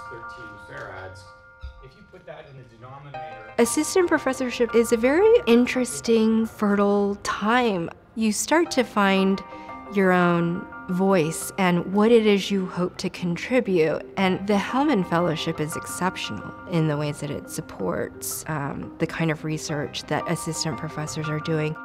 13 farads. If you put that in the denominator... Assistant professorship is a very interesting, fertile time. You start to find your own voice and what it is you hope to contribute. And the Hellman Fellowship is exceptional in the ways that it supports the kind of research that assistant professors are doing.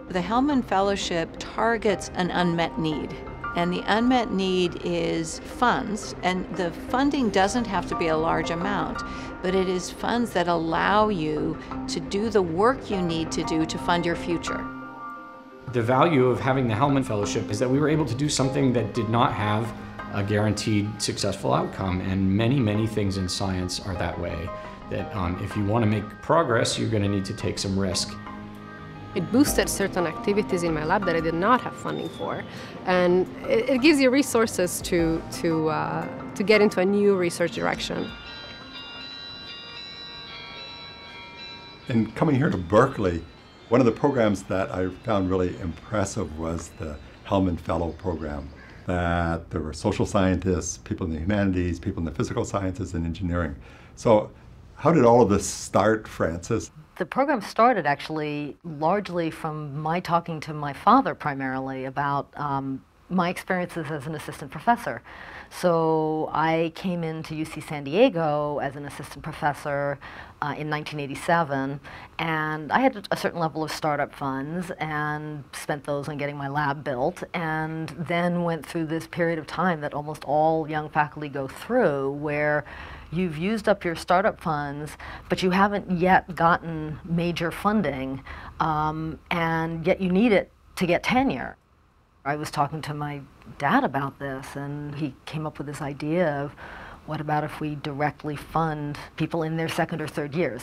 The Hellman Fellowship targets an unmet need. And the unmet need is funds, and the funding doesn't have to be a large amount, but it is funds that allow you to do the work you need to do to fund your future. The value of having the Hellman Fellowship is that we were able to do something that did not have a guaranteed successful outcome, and many, many things in science are that way, that if you want to make progress, you're going to need to take some risk. It boosted certain activities in my lab that I did not have funding for, and it gives you resources to get into a new research direction. And coming here to Berkeley, one of the programs that I found really impressive was the Hellman Fellow Program. That there were social scientists, people in the humanities, people in the physical sciences and engineering. So how did all of this start, Frances? The program started actually largely from my talking to my father primarily about my experiences as an assistant professor. So I came into UC San Diego as an assistant professor in 1987, and I had a certain level of startup funds and spent those on getting my lab built, and then went through this period of time that almost all young faculty go through, where you've used up your startup funds, but you haven't yet gotten major funding, and yet you need it to get tenure. I was talking to my dad about this, and he came up with this idea of, what about if we directly fund people in their second or third years?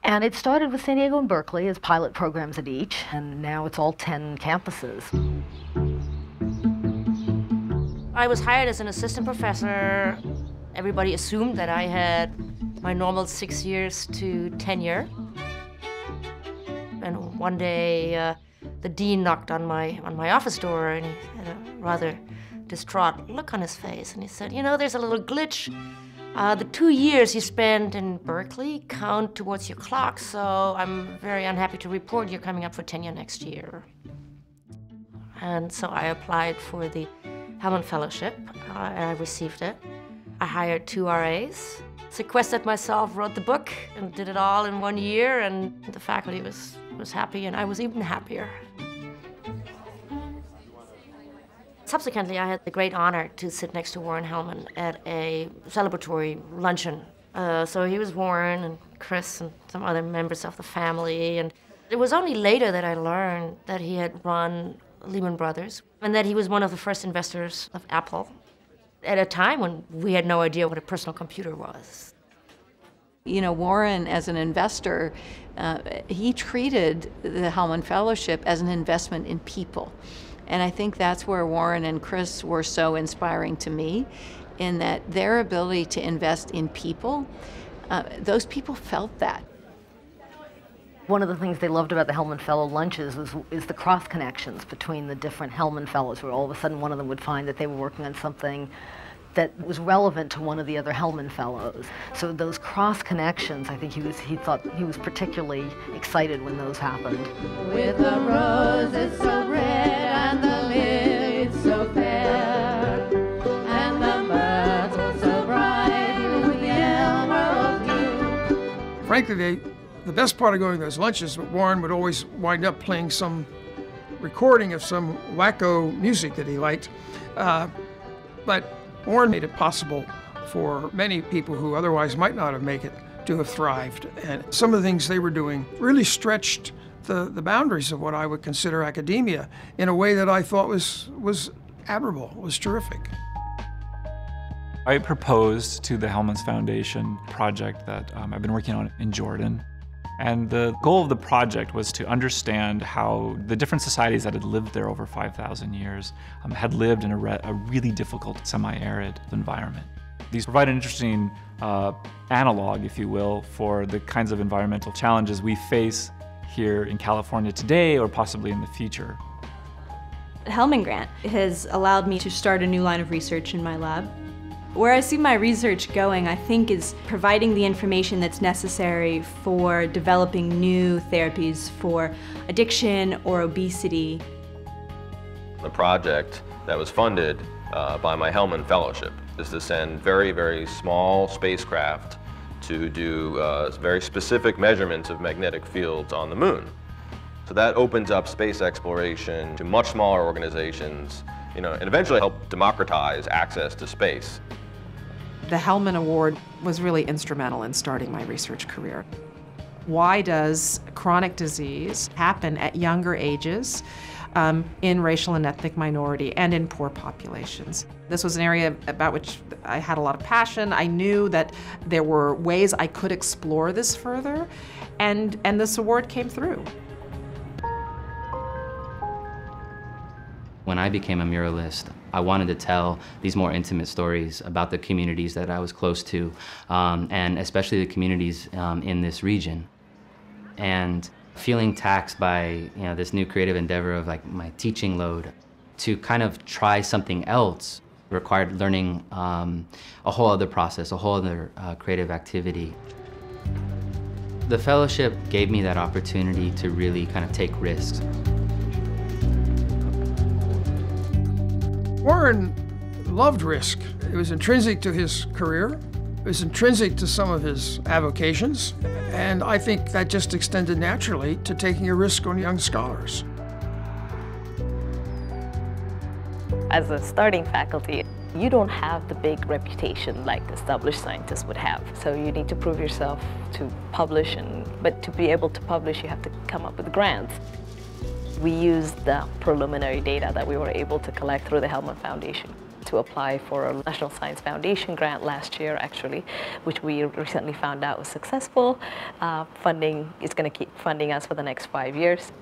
And it started with San Diego and Berkeley as pilot programs at each, and now it's all 10 campuses. I was hired as an assistant professor. Everybody assumed that I had my normal 6 years to tenure. And one day, the dean knocked on my office door, and he had a rather distraught look on his face. And he said, you know, there's a little glitch. The 2 years you spent in Berkeley count towards your clock, so I'm very unhappy to report you're coming up for tenure next year. And so I applied for the Hellman Fellowship, and I received it. I hired 2 RAs, sequestered myself, wrote the book, and did it all in 1 year, and the faculty was happy, and I was even happier. Subsequently, I had the great honor to sit next to Warren Hellman at a celebratory luncheon. So he was Warren and Chris and some other members of the family, and it was only later that I learned that he had run Lehman Brothers, and that he was one of the first investors of Apple, at a time when we had no idea what a personal computer was. You know, Warren, as an investor, he treated the Hellman Fellowship as an investment in people. And I think that's where Warren and Chris were so inspiring to me, in that their ability to invest in people, those people felt that. One of the things they loved about the Hellman Fellow lunches is the cross connections between the different Hellman Fellows, where all of a sudden one of them would find that they were working on something that was relevant to one of the other Hellman Fellows. So those cross connections, I think he thought he was particularly excited when those happened. With the roses so red and the lilies so fair, and the myrtle so bright with the emerald hue. Frankly, the best part of going to those lunches, Warren would always wind up playing some recording of some wacko music that he liked. But Warren made it possible for many people who otherwise might not have made it to have thrived. And some of the things they were doing really stretched the boundaries of what I would consider academia in a way that I thought was admirable, was terrific. I proposed to the Hellman's Foundation project that I've been working on in Jordan. And the goal of the project was to understand how the different societies that had lived there over 5,000 years had lived in a really difficult semi-arid environment. These provide an interesting analog, if you will, for the kinds of environmental challenges we face here in California today or possibly in the future. The Hellman Grant has allowed me to start a new line of research in my lab. Where I see my research going, I think, is providing the information that's necessary for developing new therapies for addiction or obesity. The project that was funded by my Hellman Fellowship is to send very, very small spacecraft to do very specific measurements of magnetic fields on the moon. So that opens up space exploration to much smaller organizations, and eventually help democratize access to space. The Hellman Award was really instrumental in starting my research career. Why does chronic disease happen at younger ages in racial and ethnic minority and in poor populations? This was an area about which I had a lot of passion. I knew that there were ways I could explore this further, and this award came through. When I became a muralist, I wanted to tell these more intimate stories about the communities that I was close to, and especially the communities in this region. And feeling taxed by this new creative endeavor of my teaching load, to kind of try something else required learning a whole other process, a whole other creative activity. The fellowship gave me that opportunity to really kind of take risks. Warren loved risk. It was intrinsic to his career. It was intrinsic to some of his avocations. And I think that just extended naturally to taking a risk on young scholars. As a starting faculty, you don't have the big reputation like established scientists would have. So you need to prove yourself to publish, but to be able to publish, you have to come up with grants. We used the preliminary data that we were able to collect through the Hellman Foundation to apply for a National Science Foundation grant last year, actually, which we recently found out was successful. Funding is going to keep funding us for the next 5 years.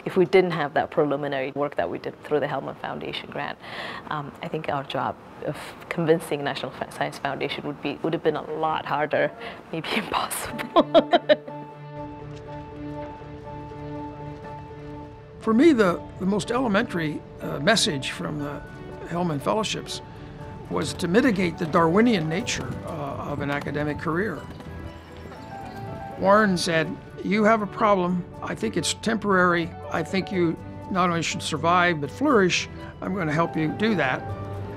If we didn't have that preliminary work that we did through the Hellman Foundation grant, I think our job of convincing National Science Foundation would have been a lot harder, maybe impossible. For me, the most elementary message from the Hellman Fellowships was to mitigate the Darwinian nature of an academic career. Warren said, "You have a problem. I think it's temporary. I think you not only should survive but flourish. I'm going to help you do that,"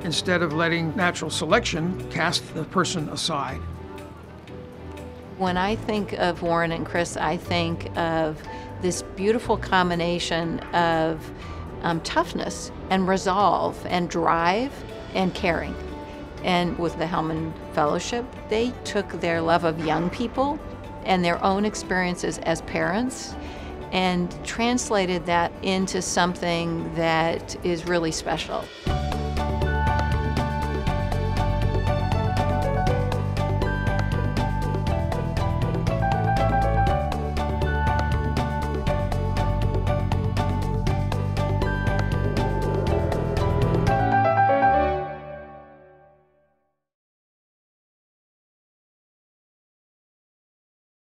instead of letting natural selection cast the person aside. When I think of Warren and Chris, I think of this beautiful combination of toughness and resolve and drive and caring. And with the Hellman Fellowship, they took their love of young people and their own experiences as parents and translated that into something that is really special.